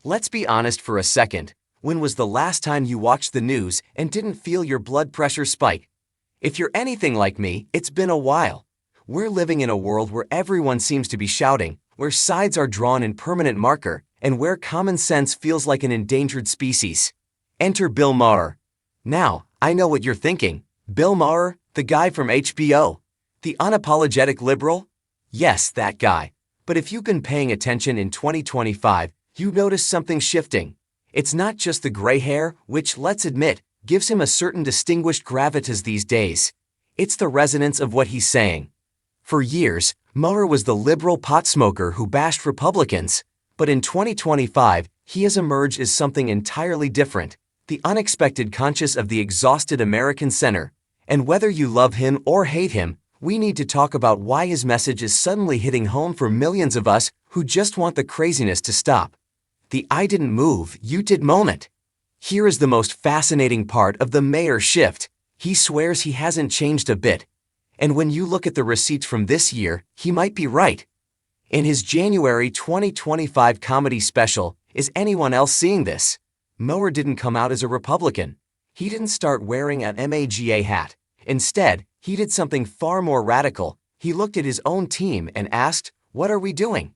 Let's be honest for a second. When was the last time you watched the news and didn't feel your blood pressure spike? If you're anything like me, it's been a while. We're living in a world where everyone seems to be shouting, where sides are drawn in permanent marker, and where common sense feels like an endangered species. Enter Bill Maher. Now, I know what you're thinking. Bill Maher, the guy from HBO. The unapologetic liberal? Yes, that guy. But if you've been paying attention in 2025, you notice something shifting. It's not just the gray hair, which, let's admit, gives him a certain distinguished gravitas these days. It's the resonance of what he's saying. For years, Maher was the liberal pot smoker who bashed Republicans. But in 2025, he has emerged as something entirely different, the unexpected conscience of the exhausted American center. And whether you love him or hate him, we need to talk about why his message is suddenly hitting home for millions of us who just want the craziness to stop. The "I didn't move, you did" moment. Here is the most fascinating part of the Maher shift. He swears he hasn't changed a bit. And when you look at the receipts from this year, he might be right. In his January 2025 comedy special, Is Anyone Else Seeing This?, Maher didn't come out as a Republican. He didn't start wearing an MAGA hat. Instead, he did something far more radical. He looked at his own team and asked, "What are we doing?"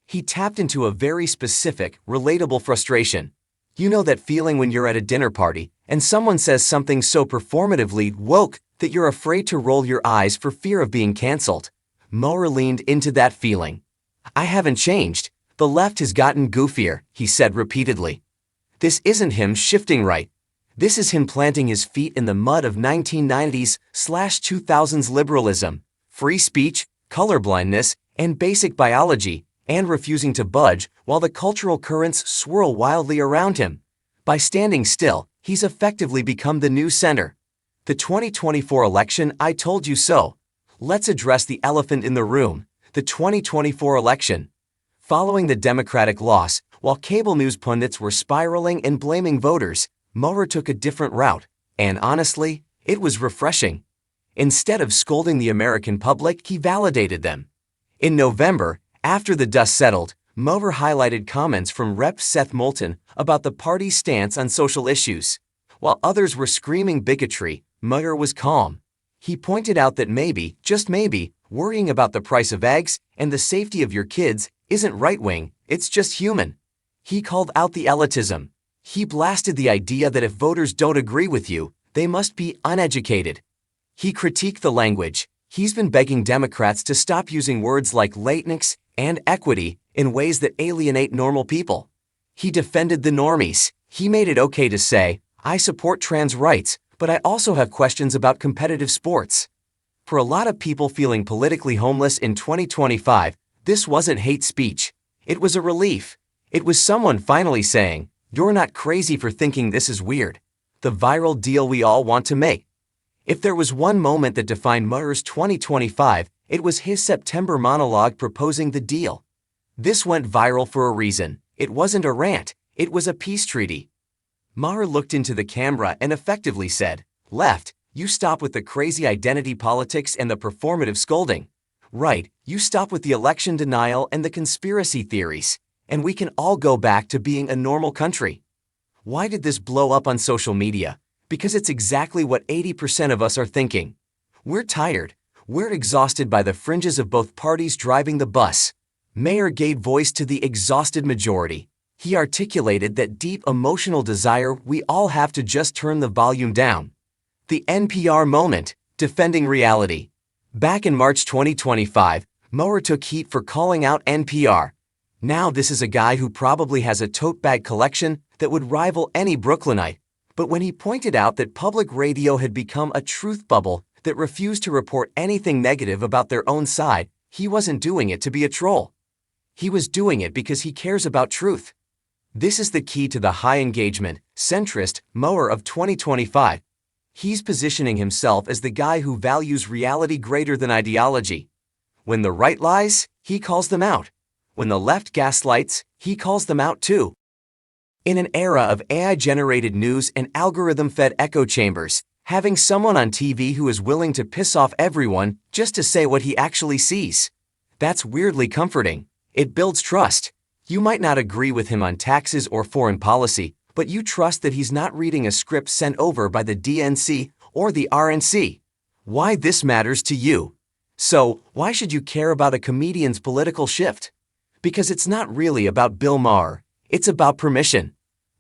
He tapped into a very specific, relatable frustration. You know that feeling when you're at a dinner party and someone says something so performatively woke that you're afraid to roll your eyes for fear of being canceled? Maher leaned into that feeling. "I haven't changed. The left has gotten goofier," he said repeatedly. This isn't him shifting right. This is him planting his feet in the mud of 1990s/2000s liberalism, free speech, colorblindness, and basic biology, and refusing to budge while the cultural currents swirl wildly around him. By standing still, he's effectively become the new center. The 2024 election, I told you so. Let's address the elephant in the room, the 2024 election. Following the Democratic loss, while cable news pundits were spiraling and blaming voters, Maher took a different route, and honestly, it was refreshing. Instead of scolding the American public, he validated them. In November, after the dust settled, Maher highlighted comments from Rep. Seth Moulton about the party's stance on social issues. While others were screaming bigotry, Maher was calm. He pointed out that maybe, just maybe, worrying about the price of eggs and the safety of your kids isn't right-wing, it's just human. He called out the elitism. He blasted the idea that if voters don't agree with you, they must be uneducated. He critiqued the language. He's been begging Democrats to stop using words like Latinx and equity in ways that alienate normal people. He defended the normies. He made it okay to say, "I support trans rights, but I also have questions about competitive sports." For a lot of people feeling politically homeless in 2025, this wasn't hate speech. It was a relief. It was someone finally saying, "You're not crazy for thinking this is weird." The viral deal we all want to make. If there was one moment that defined Maher's 2025, it was his September monologue proposing the deal. This went viral for a reason. It wasn't a rant, it was a peace treaty. Maher looked into the camera and effectively said, "Left, you stop with the crazy identity politics and the performative scolding. Right, you stop with the election denial and the conspiracy theories, and we can all go back to being a normal country." Why did this blow up on social media? Because it's exactly what 80% of us are thinking. We're tired. We're exhausted by the fringes of both parties driving the bus. Maher gave voice to the exhausted majority. He articulated that deep emotional desire we all have to just turn the volume down. The NPR moment, defending reality. Back in March 2025, Maher took heat for calling out NPR. Now this is a guy who probably has a tote bag collection that would rival any Brooklynite. But when he pointed out that public radio had become a truth bubble that refused to report anything negative about their own side, he wasn't doing it to be a troll. He was doing it because he cares about truth. This is the key to the high-engagement, centrist Maher of 2025. He's positioning himself as the guy who values reality greater than ideology. When the right lies, he calls them out. When the left gaslights, he calls them out too. In an era of AI-generated news and algorithm-fed echo chambers, having someone on TV who is willing to piss off everyone just to say what he actually sees, that's weirdly comforting. It builds trust. You might not agree with him on taxes or foreign policy, but you trust that he's not reading a script sent over by the DNC or the RNC. Why this matters to you? So, why should you care about a comedian's political shift? Because it's not really about Bill Maher, it's about permission.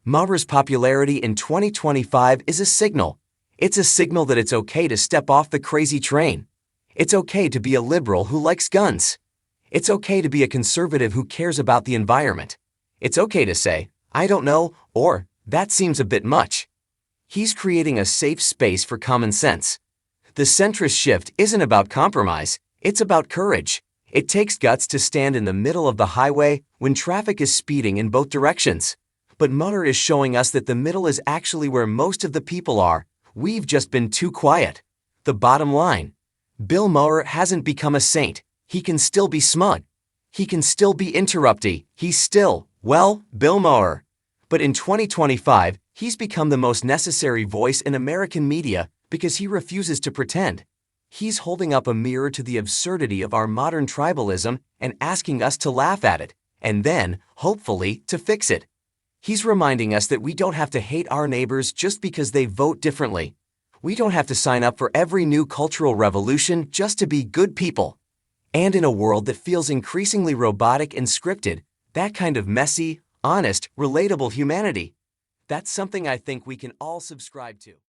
Maher's popularity in 2025 is a signal. It's a signal that it's okay to step off the crazy train. It's okay to be a liberal who likes guns. It's okay to be a conservative who cares about the environment. It's okay to say, I don't know, or, that seems a bit much. He's creating a safe space for common sense. The centrist shift isn't about compromise, it's about courage. It takes guts to stand in the middle of the highway when traffic is speeding in both directions. But Maher is showing us that the middle is actually where most of the people are. We've just been too quiet. The bottom line: Bill Maher hasn't become a saint. He can still be smug. He can still be interrupty. He's still, well, Bill Maher. But in 2025, he's become the most necessary voice in American media because he refuses to pretend. He's holding up a mirror to the absurdity of our modern tribalism and asking us to laugh at it, and then, hopefully, to fix it. He's reminding us that we don't have to hate our neighbors just because they vote differently. We don't have to sign up for every new cultural revolution just to be good people. And in a world that feels increasingly robotic and scripted, that kind of messy, honest, relatable humanity, that's something I think we can all subscribe to.